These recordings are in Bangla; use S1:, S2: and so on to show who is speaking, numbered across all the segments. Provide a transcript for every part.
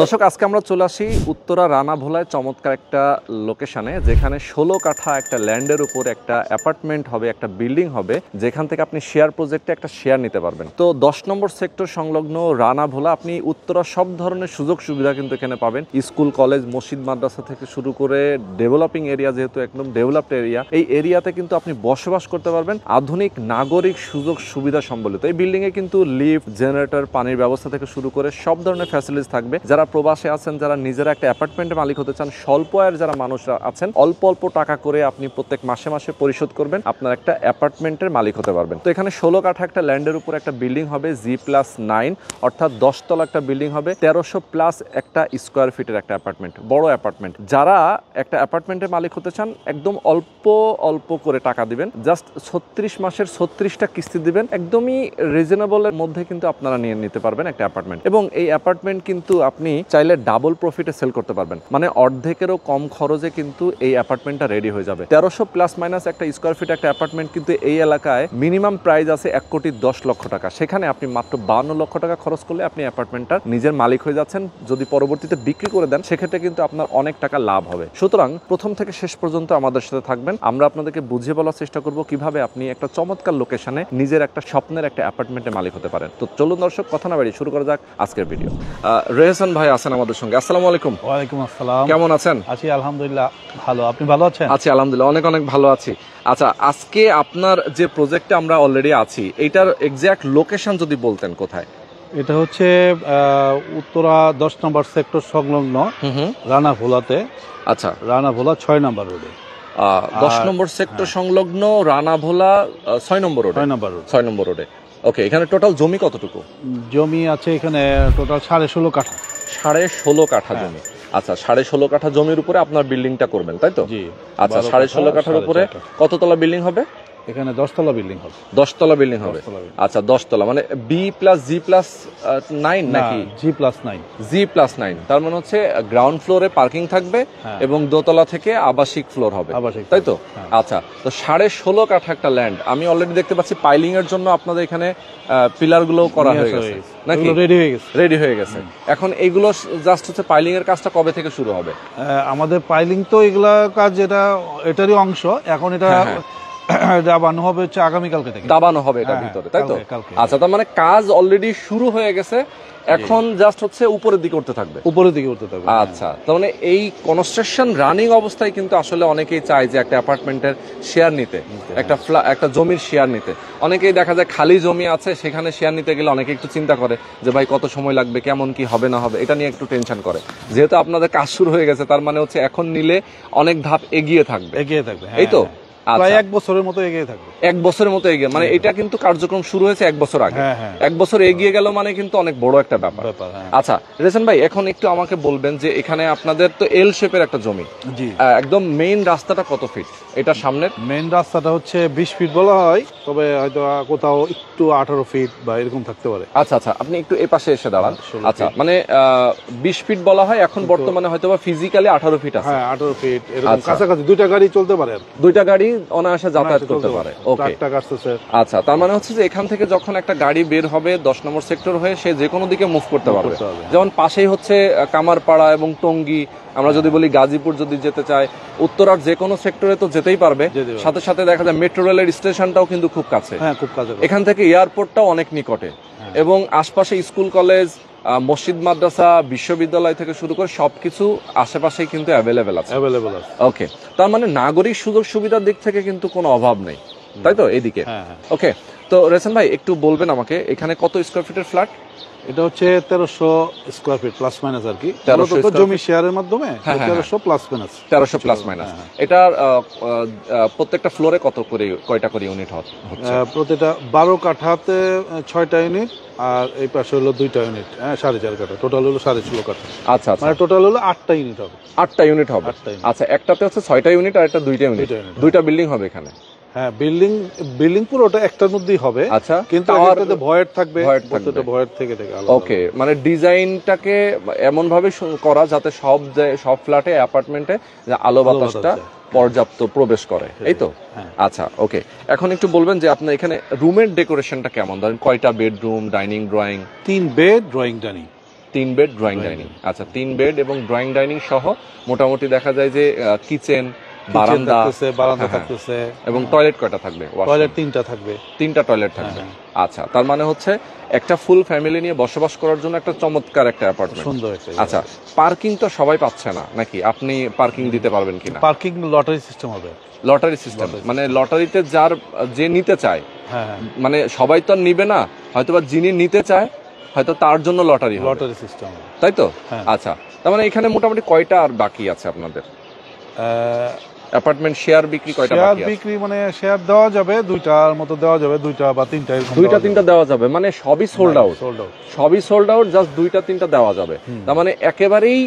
S1: দর্শক আজকে আমরা চলে আসি উত্তরা রানাভোলায় চমৎকার একটা লোকেশনে, যেখানে 16 কাঠা একটা ল্যান্ডের উপর একটা অ্যাপার্টমেন্ট হবে, একটা বিল্ডিং হবে, যেখান থেকে আপনি শেয়ার প্রজেক্টে একটা শেয়ার নিতে পারবেন। তো 10 নম্বর সেক্টর সংলগ্ন রানাভোলা আপনি উত্তরা সব ধরনের সুযোগ সুবিধা কিন্তু এখানে পাবেন। স্কুল, কলেজ, মসজিদ, মাদ্রাসা থেকে শুরু করে ডেভেলপিং এরিয়া, যেহেতু একদম ডেভেলপড এরিয়া, এই এরিয়াতে কিন্তু আপনি বসবাস করতে পারবেন আধুনিক নাগরিক সুযোগ সুবিধা সম্বলিত। এই বিল্ডিংয়ে কিন্তু লিফট, জেনারেটর, পানির ব্যবস্থা থেকে শুরু করে সব ধরনের ফ্যাসিলিটিস থাকবে। যারা প্রবাসে আছেন, যারা নিজেরা একটা অ্যাপার্টমেন্টের মালিক হতে চান, স্বল্প আয়ের যারা মানুষরা আছেন, অল্প অল্প টাকা করে আপনি প্রত্যেক মাসে মাসে পরিশোধ করবেন, আপনার একটা অ্যাপার্টমেন্টের মালিক হতে পারবেন। তো এখানে 16 কাঠা একটা ল্যান্ডের উপর একটা বিল্ডিং হবে, G+9, অর্থাৎ 10 তলা একটা বিল্ডিং হবে, 1300 প্লাস একটা স্কোয়ার ফিটের একটা অ্যাপার্টমেন্ট, বড় অ্যাপার্টমেন্ট। যারা একটা অ্যাপার্টমেন্টের মালিক হতে চান, একদম অল্প অল্প করে টাকা দিবেন, জাস্ট 36 মাসের 36টা কিস্তি দিবেন, একদমই রিজনেবলের মধ্যে কিন্তু আপনারা নিয়ে নিতে পারবেন একটা অ্যাপার্টমেন্ট। এবং এই অ্যাপার্টমেন্ট কিন্তু আপনি চাইলে ডাবল প্রফিটে সেল করতে পারবেন, মানে অর্ধেকেরও কম খরচে কিন্তু এই অ্যাপার্টমেন্টটা রেডি হয়ে যাবে। 1300 প্লাস মাইনাস একটা স্কোয়ার ফিট একটা অ্যাপার্টমেন্ট কিন্তু এই এলাকায় মিনিমাম প্রাইস আছে 1,10,00,000 টাকা। সেখানে আপনি মাত্র 52 লক্ষ টাকা খরচ করলে আপনি অ্যাপার্টমেন্টটার নিজের মালিক হয়ে যাচ্ছেন। যদি পরবর্তীতে বিক্রি করে দেন, সেক্ষেত্রে কিন্তু আপনার অনেক টাকা লাভ হবে। সুতরাং প্রথম থেকে শেষ পর্যন্ত আমাদের সাথে থাকবেন, আমরা আপনাদেরকে বুঝিয়ে বলার চেষ্টা করব কিভাবে আপনি একটা চমৎকার লোকেশনে নিজের একটা স্বপ্নের একটা অ্যাপার্টমেন্টের মালিক হতে পারেন। তো চলুন দর্শক, কথা না বাড়িয়ে শুরু করা যাক আজকের ভিডিও। রেহসান ভাই আছেন আমাদের সঙ্গে। আসসালামু আলাইকুম।
S2: ওয়ালাইকুম আসসালাম।
S1: কেমন আছেন?
S2: আছি আলহামদুলিল্লাহ ভালো। আপনি ভালো আছেন?
S1: আছি আলহামদুলিল্লাহ, অনেক অনেক ভালো আছি। আচ্ছা, আজকে আপনার যে প্রজেক্টে আমরা অলরেডি আছি, এইটার এক্সাক্ট লোকেশন যদি বলতেন কোথায়?
S2: এটা হচ্ছে উত্তরা 10 নম্বর সেক্টর সংলগ্ন রানাভোলাতে।
S1: আচ্ছা,
S2: রানাভোলা 6 নম্বর রোডে।
S1: 10 নম্বর সেক্টর সংলগ্ন রানাভোলা 6 নম্বর রোডে। 6 নম্বর রোডে। ওকে, এখানে টোটাল জমি কতটুকু?
S2: জমি আছে এখানে টোটাল 16.5 কাঠা।
S1: 16.5 কাঠা জমি। আচ্ছা, 16.5 কাঠা জমির উপরে আপনার বিল্ডিংটা করবেন, তাই তো?
S2: জি।
S1: আচ্ছা, 16.5 কাঠার উপরে কততলা বিল্ডিং হবে?
S2: এখানে 10 তলা বিল্ডিং হবে।
S1: 10 তলা বিল্ডিং হবে। আচ্ছা, 10 তলা মানে B+G+9 নাকি?
S2: G+9।
S1: G+9, তার মানে হচ্ছে গ্রাউন্ড ফ্লোরে পার্কিং থাকবে এবং দোতলা থেকে আবাসিক ফ্লোর হবে, তাই তো? আচ্ছা, তো 16.5 কাঠা একটা ল্যান্ড। আমি অলরেডি দেখতে পাচ্ছি পাইলিং এর জন্য আপনাদের এখানে পিলার গুলো করা হয়ে গেছে নাকি? রেডি হয়ে গেছে। এখন এইগুলো জাস্ট হচ্ছে পাইলিং এর কাজটা কবে থেকে শুরু হবে?
S2: আমাদের পাইলিং তো এগুলা কাজ এটারই অংশ। এখন এটা দাবানো হবে হচ্ছে আগামীকালকে থেকে।
S1: দাবানো হবে এটার ভিতরে, তাই তো? আচ্ছা, তার মানে কাজ অলরেডি শুরু হয়ে গেছে, এখন জাস্ট হচ্ছে উপরের দিকে উঠতে থাকবে। আচ্ছা, তার মানে এই কনস্ট্রাকশন রানিং অবস্থায় কিন্তু আসলে অনেকেই চায় যে একটা অ্যাপার্টমেন্টের শেয়ার নিতে, একটা জমির শেয়ার নিতে। অনেকেই দেখা যায় খালি জমি আছে, সেখানে শেয়ার নিতে গেলে অনেকে একটু চিন্তা করে যে ভাই কত সময় লাগবে, কেমন কি হবে না হবে, এটা নিয়ে একটু টেনশন করে। যেহেতু আপনাদের কাজ শুরু হয়ে গেছে, তার মানে হচ্ছে এখন নিলে অনেক ধাপ এগিয়ে থাকবে, এই তো?
S2: প্রায় 1 বছরের মতো এগিয়ে থাকবে।
S1: 1 বছরের মতো এগিয়ে, মানে এটা কিন্তু কার্যক্রম শুরু হয়েছে 1 বছর আগে। 1 বছর এগিয়ে গেল মানে কিন্তু অনেক বড় একটা ব্যাপার। আচ্ছা রেহসান ভাই, এখন একটু আমাকে বলবেন যে এখানে আপনাদের তো এল শেপের একটা জমি, একদম মেইন রাস্তাটা কত ফিট? এটা সামনের
S2: মেইন রাস্তাটা হচ্ছে 20 ফিট বলা হয়, তবে হয়তো কোথাও একটু 18 ফিট বা এরকম থাকতে পারে।
S1: আচ্ছা আচ্ছা, আপনি একটু এই পাশে এসে দাঁড়ান। আচ্ছা, মানে 20 ফিট বলা হয়, এখন বর্তমানে হয়তো বা ফিজিক্যালি 18 ফিট আছে।
S2: 18 ফিট এরকম কাছাকাছি। দুইটা গাড়ি চলতে পারে,
S1: দুইটা গাড়ি অনায়াসে যাতায়াত করতে পারে। ওকে, আচ্ছা, তার মানে হচ্ছে যে এখান থেকে যখন একটা গাড়ি বের হবে 10 নম্বর সেক্টর হয়ে, সে যে কোনো দিকে মুভ করতে পারবে। যেমন পাশেই হচ্ছে কামারপাড়া এবং টঙ্গী, আমরা যদি বলি গাজীপুর যদি যেতে চায়, উত্তরার যে কোনো সেক্টরে তো যেতেই পারবে। সাথে সাথে দেখা যায় মেট্রো রেলের স্টেশনটাও কিন্তু খুব কাছে, এখান থেকে এয়ারপোর্টটাও অনেক নিকটে, এবং আশপাশে স্কুল, কলেজ, মসজিদ, মাদ্রাসা, বিশ্ববিদ্যালয় থেকে শুরু করে সবকিছু আশেপাশেই কিন্তু অ্যাভেলেবেল আছে। ওকে, তার মানে নাগরিক সুযোগ সুবিধার দিক থেকে কিন্তু কোনো অভাব নেই, তাই তো এইদিকে? ওকে, তো রেহসান ভাই একটু বলবেন আমাকে, এখানে কত স্কোয়ার ফিটের ফ্ল্যাট?
S2: এটা হচ্ছে 1300 স্কোয়ার ফিট প্লাস মাইনাস আর কি। 1300 জমি শেয়ারের মাধ্যমে 1300 প্লাস মাইনাস। 1300 plus minus.
S1: এটার প্রত্যেকটা ফ্লোরে কয়টা করে ইউনিট হচ্ছে?
S2: প্রত্যেকটা 12 কাঠাতে 6টা ইউনিট, আর এই পাশে হলো 2টা ইউনিট, 4.5 কাঠা, টোটাল হলো 16.5 কাঠা।
S1: আচ্ছা,
S2: মানে টোটাল হলো 8টা ইউনিট হবে।
S1: 8টা ইউনিট হবে। আচ্ছা, একটাতে হচ্ছে 6টা ইউনিট আর একটা 2টা ইউনিট, 2টা বিল্ডিং হবে এখানে।
S2: হ্যাঁ, বিল্ডিং পুরোটা একটার মধ্যেই হবে।
S1: আচ্ছা,
S2: কিন্তু একটাতে ভয়েড থাকবে, প্রত্যেকটা ভয়েড থেকে আলাদা।
S1: ওকে, মানে ডিজাইনটাকে এমন ভাবে করা যাতে সব ফ্ল্যাটে, অ্যাপার্টমেন্টে আলো বাতাসটা পর্যাপ্ত প্রবেশ করে, এই তো? আচ্ছা, ওকে, এখন একটু বলবেন যে আপনার এখানে রুমের ডেকোরেশনটা কেমন? ধরেন কয়টা bedroom, dining, drawing?
S2: 3 bed, drawing, dining.
S1: 3 bed drawing dining. আচ্ছা, 3 বেড এবং ড্রয়িং ডাইনিং সহ মোটামুটি দেখা যায় যে কিচেন, বারান্দা
S2: থাকতেছে
S1: এবং টয়লেট কয়টা থাকবে?
S2: টয়লেট 3টা থাকবে।
S1: 3টা টয়লেট থাকবে। আচ্ছা, তার মানে হচ্ছে একটা ফুল ফ্যামিলি নিয়ে বসবাস করার জন্য একটা চমৎকার একটা অ্যাপার্টমেন্ট,
S2: সুন্দর একটা।
S1: আচ্ছা, পার্কিং তো সবাই পাচ্ছে না নাকি? আপনি পার্কিং দিতে পারবেন কিনা?
S2: পার্কিং লটারি সিস্টেম হবে।
S1: লটারি সিস্টেম মানে লটারিতে যে নিতে চায়, মানে সবাই তো আর নিবে না, হয়তোবা যিনি নিতে চায় হয়তো তার জন্য লটারি
S2: সিস্টেম,
S1: তাই তো? আচ্ছা, তার মানে এখানে মোটামুটি কয়টা আর বাকি আছে আপনাদের অ্যাপার্টমেন্ট শেয়ার বিক্রি? কয়টা বাকি আছে?
S2: বিক্রি মানে শেয়ার দেওয়া যাবে 2টার মতো দেওয়া যাবে, 2টা বা 3টা,
S1: 2টা 3টা দেওয়া যাবে, মানে সবই সোল্ড আউট, সবই সোল্ড আউট, জাস্ট 2টা 3টা দেওয়া যাবে। তার মানে একেবারেই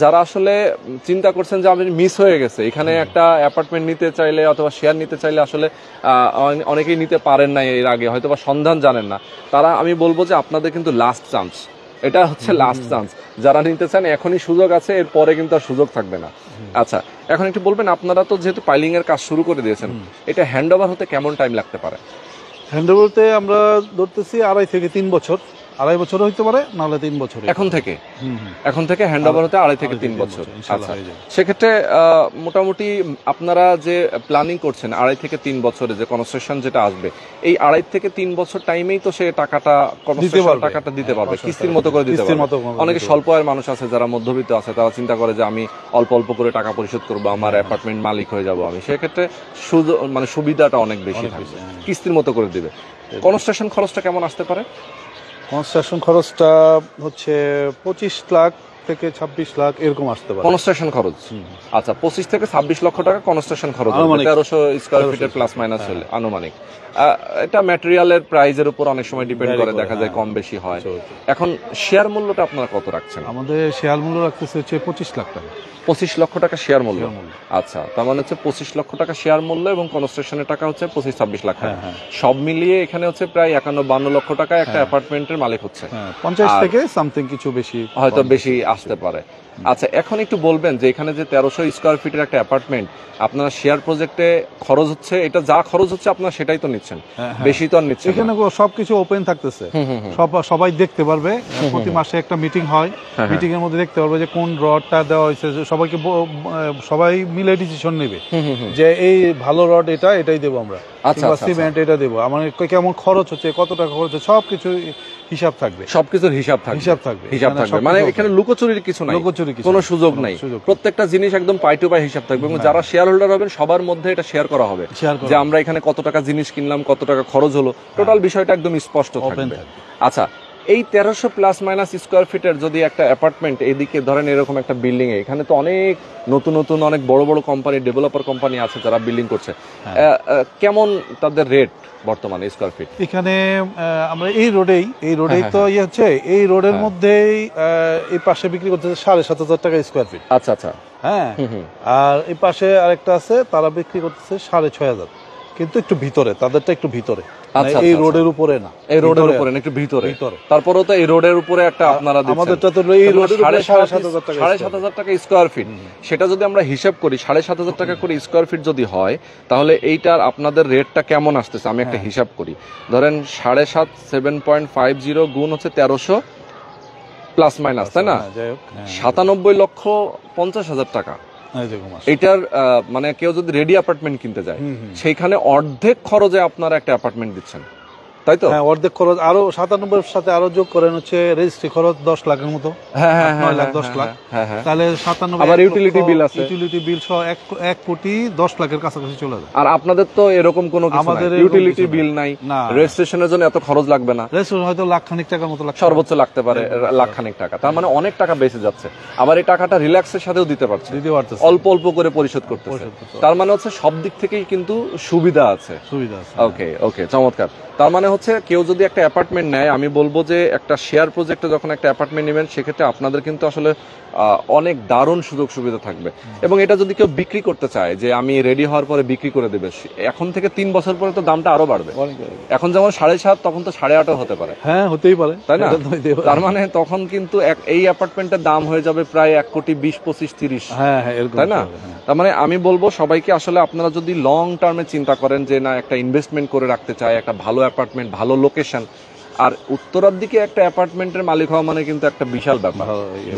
S1: যারা আসলে চিন্তা করছেন যে আমাদের মিস হয়ে গেছে, এখানে একটা অ্যাপার্টমেন্ট নিতে চাইলে অথবা শেয়ার নিতে চাইলে আসলে অনেকেই নিতে পারেন না এর আগে, হয়তো বা সন্ধান জানেন না, তারা আমি বলবো যে আপনাদের কিন্তু লাস্ট চান্স, এটা হচ্ছে লাস্ট চান্স। যারা নিতে চান এখনই সুযোগ আছে, এরপরে কিন্তু আর সুযোগ থাকবে না। আচ্ছা, এখন একটু বলবেন, আপনারা তো যেহেতু পাইলিং এর কাজ শুরু করে দিয়েছেন, এটা হ্যান্ড ওভার হতে কেমন টাইম লাগতে পারে?
S2: হ্যান্ড ওভারতে আমরা ধরতেছি 2.5 থেকে 3 বছর, 2.5 বছর হইতে পারে, নাহলে 3 বছর।
S1: এখন থেকে হ্যান্ড ওভার হতে 2.5 থেকে 3 বছর। আচ্ছা, সেক্ষেত্রে মোটামুটি আপনারা যে প্ল্যানিং করছেন 2.5 থেকে 3 বছরে যে কনস্ট্রাকশন যেটা আসবে, এই 2.5 থেকে 3 বছর টাইমেই তো সে টাকাটা দিতে পারবে, কিস্তির মতো করে দিতে পারবে। অনেকে স্বল্প আয়ের মানুষ আছে, যারা মধ্যবিত্ত আছে, তারা চিন্তা করে যে আমি অল্প অল্প করে টাকা পরিশোধ করবো, আমার অ্যাপার্টমেন্ট মালিক হয়ে যাব আমি, সেক্ষেত্রে মানে সুবিধাটা অনেক বেশি থাকবে, কিস্তির মতো করে দিবে। কনস্ট্রাকশন খরচটা কেমন আসতে পারে?
S2: কনস্ট্রাকশন খরচটা হচ্ছে 25 লাখ থেকে 26 লাখ এরকম আসতে পারে
S1: কনস্ট্রাকশন খরচ। আচ্ছা, 25 থেকে 26 লক্ষ টাকা কনস্ট্রাকশন খরচ, 1300 স্কয়ার ফিটের প্লাস মাইনাস হলে আনুমানিক। এটা ম্যাটেরিয়ালের প্রাইজের উপর অনেক সময় ডিপেন্ড করে, দেখা যায় কম বেশি হয়। এখন শেয়ার মূল্যটা আপনারা কত রাখছেন?
S2: আমাদের শেয়ার মূল্য রাখতেছে হচ্ছে 25 লাখ টাকা।
S1: 25 লক্ষ টাকা শেয়ার মূল্য। আচ্ছা, তার মানে হচ্ছে 25 লক্ষ টাকা শেয়ার মূল্য এবং কনস্ট্রাকশনের টাকা হচ্ছে 25-26 লাখ টাকা। সব মিলিয়ে এখানে হচ্ছে প্রায় 51-52 লক্ষ টাকা একটা অ্যাপার্টমেন্টের মালিক হচ্ছে।
S2: 50 থেকে সামথিং কিছু বেশি,
S1: হয়তো বেশি আসতে পারে। আচ্ছা, এখন একটু বলবেন যে এখানে যে 1300 স্কয়ার ফিটের একটা অ্যাপার্টমেন্ট আপনারা শেয়ার প্রজেক্টে খরচ হচ্ছে, এটা যা খরচ হচ্ছে আপনারা সেটাই তো নিচ্ছেন, বেশি তো আর নিচ্ছেন।
S2: এখানে সবকিছু ওপেন থাকতেছে, সবাই দেখতে পারবে। প্রতি মাসে একটা মিটিং হয়, মিটিং এর মধ্যে দেখতে পারবে যে কোন রডটা দেওয়া হয়েছে, সবাই মিলে ডিসিশন নেবে যে এই ভালো রড এটাই দেবো আমরা, সিমেন্ট এটা দেবো, আমার কেমন খরচ হচ্ছে, কত টাকা খরচ হচ্ছে, সবকিছু হিসাব থাকবে,
S1: সবকিছুর হিসাব থাকবে, মানে এখানে লুকোচুরির কিছু নাই, কোনো সুযোগ নাই, প্রত্যেকটা জিনিস একদম পাই টু পাই হিসাব থাকবে। এবং যারা শেয়ার হোল্ডার হবেন সবার মধ্যে এটা শেয়ার করা হবে যে আমরা এখানে কত টাকা জিনিস কিনলাম, কত টাকা খরচ হলো, টোটাল বিষয়টা একদম স্পষ্ট থাকবে। আচ্ছা, এই 1300 প্লাস মাইনাস স্কয়ার ফিটের যদি একটা অ্যাপার্টমেন্ট, এদিকে ধরেন এরকম একটা বিল্ডিং এ, এখানে তো অনেক নতুন অনেক বড় বড় কোম্পানি, ডেভেলপার কোম্পানি আছে যারা বিল্ডিং করছে, কেমন তাদের রেট বর্তমানে স্কয়ার ফিট?
S2: এখানে আমরা এই রোডেই তো হচ্ছে, এই রোডের মধ্যেই এই পাশে বিক্রি করতেছে 7,500 টাকা স্কয়ার ফিট।
S1: আচ্ছা আচ্ছা,
S2: হ্যাঁ। আর এই পাশে আরেকটা আছে, তারা বিক্রি করতেছে 6,500, কিন্তু একটু ভিতরে, তাদেরটা একটু ভিতরে, এই রোডের উপরে না,
S1: এই রোডের উপরে না, একটু ভিতরে। তারপরেও তো এই রোডের উপরে একটা আপনারা দিচ্ছেন,
S2: আমাদেরটা তো এই রোডের উপরে
S1: 7,500 টাকা স্কয়ার ফিট। সেটা যদি আমরা হিসাব করি 7,500 টাকা করে স্কয়ার ফিট যদি হয়, তাহলে এইটার আপনাদের রেটটা কেমন আসতেছে? আমি একটা হিসাব করি, ধরেন 7.5 7.50 গুণ হচ্ছে 1300 প্লাস মাইনাস, তাই না? 97,50,000 টাকা। এটার মানে কেউ যদি রেডি অ্যাপার্টমেন্ট কিনতে যায়, সেইখানে অর্ধেক খরচে আপনারা একটা অ্যাপার্টমেন্ট দিচ্ছেন, তাই তো?
S2: অর্ধেক খরচ আরো 97 সাথে আরো যোগ করেন হচ্ছে রেজিস্ট্রি খরচ 10 লাখের মতো, 9 লাখ 10 লাখ, তাহলে 97,
S1: আবার ইউটিলিটি বিল আছে,
S2: ইউটিলিটি বিল সহ 1 কোটি 10 লাখের কাছাকাছি চলে যায়।
S1: আর আপনাদের তো এরকম কোনো কিছু নাই, ইউটিলিটি বিল নাই, রেজিস্ট্রেশনের জন্য এত খরচ লাগবে না,
S2: রেজিস্ট্রেশন হয়তো লাখখানিক টাকার মতো লাগবে,
S1: সর্বোচ্চ লাগতে পারে লাখখানিক টাকা। তার মানে অনেক টাকা বেঁচে যাচ্ছে, আবার এই টাকাটা রিল্যাক্সের সাথেও দিতে পারছে, অল্প অল্প করে পরিশোধ করতেছে। তার মানে হচ্ছে সব দিক থেকেই কিন্তু সুবিধা আছে। ওকে ওকে, চমৎকার। তার মানে হচ্ছে কেউ যদি একটা অ্যাপার্টমেন্ট নেয়, আমি বলবো যে একটা শেয়ার প্রজেক্টে যখন একটা অ্যাপার্টমেন্ট নেবেন, সেক্ষেত্রে আপনাদের কিন্তু আসলে অনেক দারুণ সুযোগ সুবিধা থাকবে। এবং এটা যদি কেউ বিক্রি করতে চায় যে আমি রেডি হওয়ার পরে বিক্রি করে দেবে, এখন থেকে 3 বছর পরে তো দামটা আরো বাড়বে, এখন যেমন 7.5 তখন তো 8.5 হতে পারে,
S2: হ্যাঁ হতেই পারে,
S1: তাই না? তার মানে তখন কিন্তু এই অ্যাপার্টমেন্টের দাম হয়ে যাবে প্রায় 1,20,25,30, তাই না? তার মানে আমি বলবো সবাইকে, আসলে আপনারা যদি লং টার্মে চিন্তা করেন যে না একটা ইনভেস্টমেন্ট করে রাখতে চায়, একটা ভালো অ্যাপার্টমেন্ট, ভালো লোকেশন, আর উত্তরার দিকে একটা অ্যাপার্টমেন্টের মালিক হওয়া মানে কিন্তু একটা বিশাল ব্যাপার,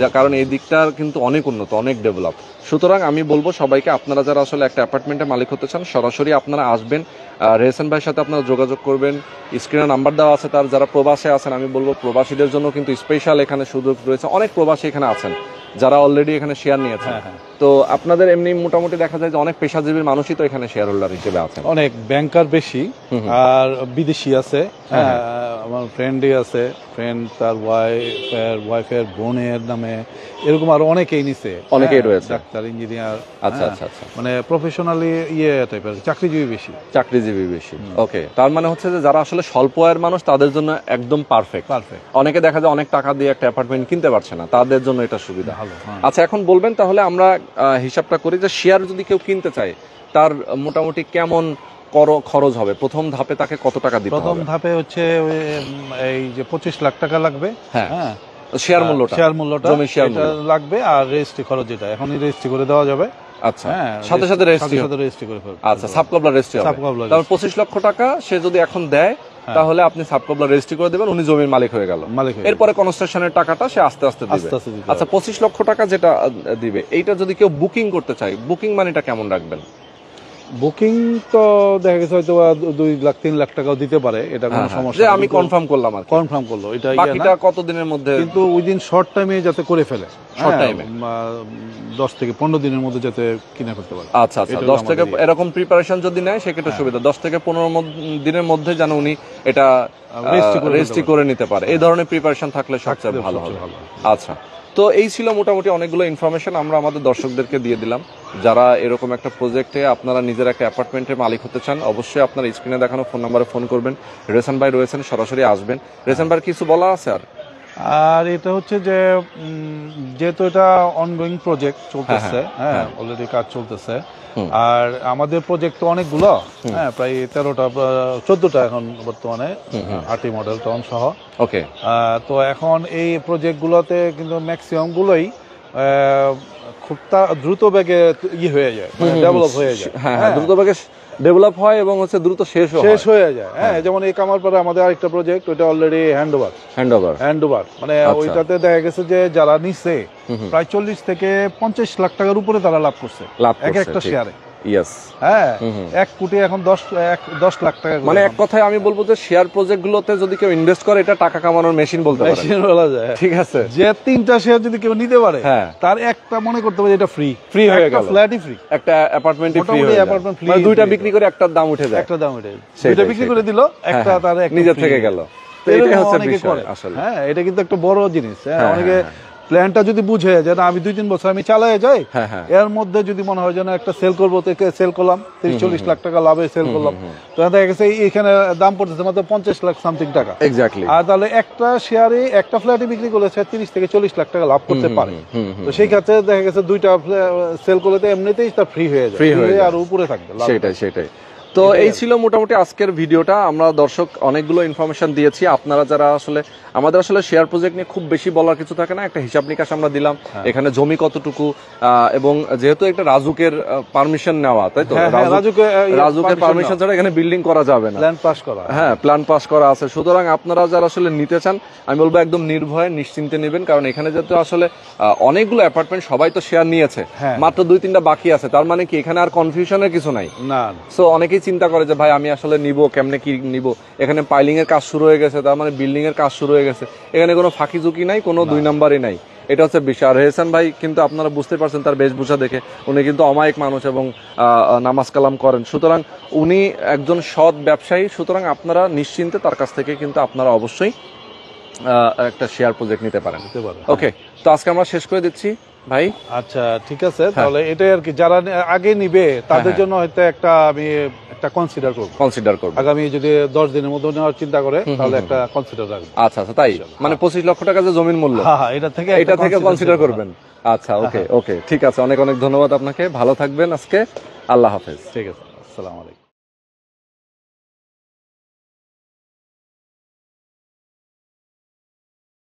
S1: যার কারণ এই দিকটা কিন্তু অনেক উন্নত, অনেক ডেভেলপ। সুতরাং আমি বলবো সবাইকে, আপনারা যারা আসলে একটা অ্যাপার্টমেন্টের মালিক হতে চান, সরাসরি আপনারা আসবেন, রেহসান ভাইয়ের সাথে আপনারা যোগাযোগ করবেন। স্ক্রিনে নাম্বার দেওয়া আছে তার। যারা প্রবাসে আছেন, আমি বলবো প্রবাসীদের জন্য কিন্তু স্পেশাল এখানে সুযোগ রয়েছে। অনেক প্রবাসী এখানে আছেন যারা অলরেডি এখানে শেয়ার নিয়েছেন। তো আপনাদের এমনি মোটামুটি দেখা যায় যে অনেক পেশাজীবী মানুষই তো এখানে শেয়ার হোল্ডার হিসেবে আছেন,
S2: অনেক ব্যাংকার বেশি, আর বিদেশি আছে, আমার ফ্রেন্ডই আছে, ফ্রেন্ড তার ওয়াইফের বোনের নামে, এরকম আরো অনেকেই নিছে,
S1: অনেকেই রয়েছে,
S2: ডাক্তার, ইঞ্জিনিয়ার।
S1: আচ্ছা আচ্ছা আচ্ছা,
S2: মানে প্রফেশনালি টাইপের, চাকরিজীবী বেশি।
S1: চাকরিজীবী বেশি। ওকে, তার মানে হচ্ছে যে যারা আসলে স্বল্প আয়ের মানুষ তাদের জন্য একদম পারফেক্ট। অনেকে দেখা যায় অনেক টাকা দিয়ে একটা অ্যাপার্টমেন্ট কিনতে পারছে না, তাদের জন্য এটা সুবিধা। আচ্ছা, এখন বলবেন তাহলে আমরা হিসাবটা করি যে শেয়ার যদি কেউ কিনতে চায় তার মোটামুটি কেমন খরচ হবে? প্রথম ধাপে তাকে কত টাকা দিতে হবে?
S2: প্রথম ধাপে হচ্ছে এই যে 25 লাখ টাকা লাগবে।
S1: হ্যাঁ, শেয়ার মূল্যটা জমি শেয়ার
S2: লাগবে, আর রেজিস্ট্রি খরচ যেটা এখনই রেজিস্ট্রি করে দেওয়া যাবে।
S1: আচ্ছা, সাথে সাথে রেজিস্ট্রি করে ফেলবে। আচ্ছা, সাবকবলা রেজিস্ট্রি হবে। তারপর 25 লক্ষ টাকা সে যদি এখন দেয় তাহলে আপনি সাবকবলা রেজিস্ট্রি করে দেবেন, উনি জমির মালিক হয়ে গেল। এরপরে কনস্ট্রাকশনের টাকাটা সে আস্তে আস্তে দিবে। আচ্ছা, 25 লক্ষ টাকা যেটা দিবে, এইটা যদি কেউ বুকিং করতে চায়, বুকিং মানিটা কেমন রাখবেন?
S2: বুকিং তো দেখা গেছে হয়তো 2 লাখ 3 লাখ টাকাও দিতে পারে, এটা কোনো সমস্যা
S1: না। আমি কনফার্ম করলাম, আর
S2: কনফার্ম করলো, এটা
S1: বাকিটা কত দিনের মধ্যে?
S2: কিন্তু উইদিন শর্ট টাইমে যাতে করে ফেলে, শর্ট টাইমে 10 থেকে 15 দিনের মধ্যে যাতে কিনে ফেলতে পারে।
S1: আচ্ছা আচ্ছা, 10 থেকে এরকম প্রিপারেশন যদি নেয় সেক্ষেত্রে সুবিধা। 10 থেকে 15 দিনের মধ্যে যেন উনি এটা রেজিস্ট্রি করে নিতে পারে, এই ধরনের প্রিপারেশন থাকলে সবচেয়ে ভালো হবে। আচ্ছা, তো এই ছিল মোটামুটি অনেকগুলো ইনফরমেশন আমরা আমাদের দর্শকদেরকে দিয়ে দিলাম। যারা এরকম একটা প্রজেক্টে আপনারা নিজের একটা অ্যাপার্টমেন্টের মালিক হতে চান, অবশ্যই আপনারা স্ক্রিনে দেখানো ফোন নাম্বারে ফোন করবেন। রেহসান ভাই রয়েছেন, সরাসরি আসবেন। রেহসান ভাই কিছু বলা আছে আর?
S2: আর এটা হচ্ছে যে যেহেতু এটা অনগোয়িং প্রজেক্ট চলতেছে, হ্যাঁ অলরেডি কাজ চলতেছে, আর আমাদের প্রজেক্ট তো অনেকগুলো, হ্যাঁ প্রায় 13টা 14টা এখন বর্তমানে, 8টি মডেল টাউন সহ।
S1: ওকে,
S2: তো এখন এই প্রজেক্ট গুলোতে কিন্তু ম্যাক্সিমাম গুলোই খুব দ্রুত বেগে হয়ে যায়, ডেভেলপ হয়ে যায়।
S1: হ্যাঁ, দ্রুত বেগে ডেভেলপ হয় এবং হচ্ছে দ্রুত শেষ
S2: হয়ে যায়। হ্যাঁ, যেমন এই কামারপাড়া আমাদের আরেকটা প্রজেক্ট, ওইটা অলরেডি হ্যান্ডওভার, মানে ওইটাতে দেখা গেছে যে যারা নিচ্ছে প্রায় 40 থেকে 50 লাখ টাকার উপরে তারা লাভ করছে এক একটা শেয়ারে। হ্যাঁ, 1 কোটি এখন 10 লাখ টাকা।
S1: মানে এক কথায় আমি বলবো যে শেয়ার প্রজেক্ট গুলোতে যদি কেউ ইনভেস্ট করে, এটা টাকা কামানোর মেশিন বলতে পারে,
S2: মেশিন বলা যায়।
S1: ঠিক আছে,
S2: যে 3টা শেয়ার যদি কেউ নিতে পারে, তার একটা মনে করতে হবে এটা ফ্রি হয়ে গেল, ফ্ল্যাটই ফ্রি, একটা অ্যাপার্টমেন্টই ফ্রি হয়ে গেল। মানে 2টা বিক্রি করে একটার দাম উঠে যায়, 2টা বিক্রি করে দিল, একটা তার নিজে থেকে গেল। তো এটাই হচ্ছে বিষয় আসলে। হ্যাঁ, এটা কিন্তু একটা বড় জিনিস। অনেকে প্ল্যানটা যদি বুঝে যে না আমি 2-3 বছর আমি চালায় যাই, এর মধ্যে যদি মনে হয় যেন একটা সেল করবো, সেল করলাম 30-40 লাখ টাকা লাভে সেল করলাম, তো দেখা গেছে এখানে দাম পড়তেছে মাত্র 50 লাখ সামথিং টাকা। এক্স্যাক্টলি। আর তাহলে একটা শেয়ারে একটা ফ্ল্যাটে বিক্রি করলে 30 থেকে 40 লাখ টাকা লাভ করতে পারে। তো সেই ক্ষেত্রে দেখা গেছে 2টা সেল করলে তো এমনিতেই তার ফ্রি হয়ে যায়, আর উপরে থাকবে। সেটাই। তো এই ছিল মোটামুটি আজকের ভিডিওটা। আমরা দর্শক অনেকগুলো ইনফরমেশন দিয়েছি। আপনারা যারা আসলে আমাদের আসলে শেয়ার প্রজেক্ট নিয়ে খুব বেশি বলার কিছু থাকে না, একটা হিসাব নিকাশ আমরা দিলাম, এখানে জমি কতটুকু, এবং যেহেতু একটা রাজুকের পারমিশন নেওয়া, তাই তো, রাজুকের পারমিশন ছাড়া এখানে বিল্ডিং করা যাবে না, প্ল্যান পাস করা আছে। সুতরাং আপনারা যারা আসলে নিতে চান, আমি বলবো একদম নির্ভয়ে নিশ্চিন্তে নেবেন, কারণ এখানে যেহেতু আসলে অনেকগুলো অ্যাপার্টমেন্ট, সবাই তো শেয়ার নিয়েছে, মাত্র 2-3টা বাকি আছে, তার মানে কি এখানে আর কনফিউশনের কিছু নাই। সো অনেকেই চিন্তা করে যে ভাই আমি আসলে নিব কেমনে, কি নিব, এখানে পাইলিং এর কাজ শুরু হয়ে গেছে, তার মানে বিল্ডিং এর কাজ শুরু হয়ে গেছে, এখানে কোনো ফাঁকি ঝুঁকি নাই, কোনো 2 নাম্বারই নাই। এটা হচ্ছে বিষয়। আর রেহসান ভাই কিন্তু আপনারা বুঝতে পারছেন তার বেশভূষা দেখে, উনি কিন্তু অমায়িক মানুষ এবং নামাজ কালাম করেন। সুতরাং উনি একজন সৎ ব্যবসায়ী। সুতরাং আপনারা নিশ্চিন্তে তার কাছ থেকে কিন্তু আপনারা অবশ্যই একটা শেয়ার প্রজেক্ট নিতে পারেন। ওকে, তো আজকে আমরা শেষ করে দিচ্ছি ভাই। আচ্ছা, ঠিক আছে, তাহলে এটাই আর কি, যারা আগে নিবে তাদের জন্য হয়তো আমি একটা কনসিডার করব। আগামী যদি 10 দিনের মধ্যে নেওয়ার চিন্তা করে, তাহলে একটা কনসিডার রাখবেন। আচ্ছা, তাই মানে 25 লক্ষ টাকা যে জমির মূল্য, এটা থেকে কনসিডার করবেন। আচ্ছা, ওকে, ঠিক আছে, অনেক ধন্যবাদ আপনাকে, ভালো থাকবেন আজকে, আল্লাহ হাফেজ। ঠিক আছে, আসসালামু আলাইকুম।